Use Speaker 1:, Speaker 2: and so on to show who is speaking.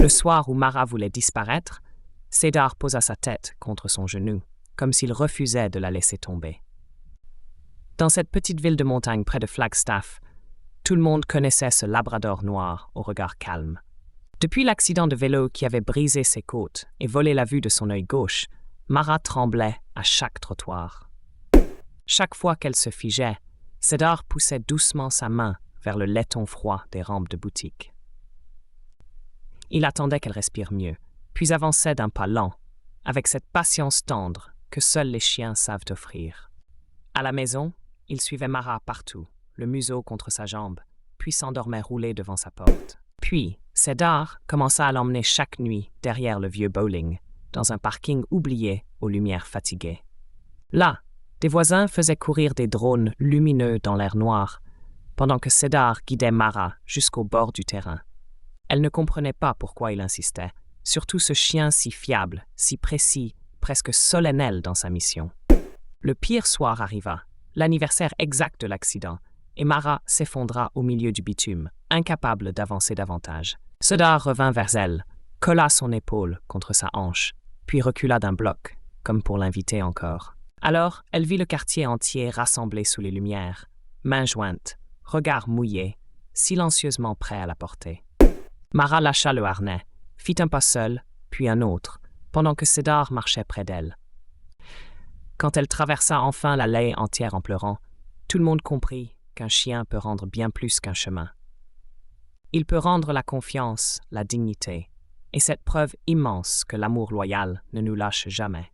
Speaker 1: Le soir où Mara voulait disparaître, Cédar posa sa tête contre son genou, comme s'il refusait de la laisser tomber. Dans cette petite ville de montagne près de Flagstaff, tout le monde connaissait ce labrador noir au regard calme. Depuis l'accident de vélo qui avait brisé ses côtes et volé la vue de son œil gauche, Mara tremblait à chaque trottoir. Chaque fois qu'elle se figeait, Cédar poussait doucement sa main vers le laiton froid des rampes de boutique. Il attendait qu'elle respire mieux, puis avançait d'un pas lent, avec cette patience tendre que seuls les chiens savent offrir. À la maison, il suivait Mara partout, le museau contre sa jambe, puis s'endormait roulé devant sa porte. Puis, Cédar commença à l'emmener chaque nuit derrière le vieux bowling, dans un parking oublié aux lumières fatiguées. Là, des voisins faisaient courir des drones lumineux dans l'air noir, pendant que Cédar guidait Mara jusqu'au bord du terrain. Elle ne comprenait pas pourquoi il insistait, surtout ce chien si fiable, si précis, presque solennel dans sa mission. Le pire soir arriva, l'anniversaire exact de l'accident, et Mara s'effondra au milieu du bitume, incapable d'avancer davantage. Cédar revint vers elle, colla son épaule contre sa hanche, puis recula d'un bloc, comme pour l'inviter encore. Alors, elle vit le quartier entier rassemblé sous les lumières, mains jointes, regards mouillés, silencieusement prêts à la porter. Mara lâcha le harnais, fit un pas seul, puis un autre, pendant que Cédar marchait près d'elle. Quand elle traversa enfin l'allée entière en pleurant, tout le monde comprit qu'un chien peut rendre bien plus qu'un chemin. Il peut rendre la confiance, la dignité, et cette preuve immense que l'amour loyal ne nous lâche jamais.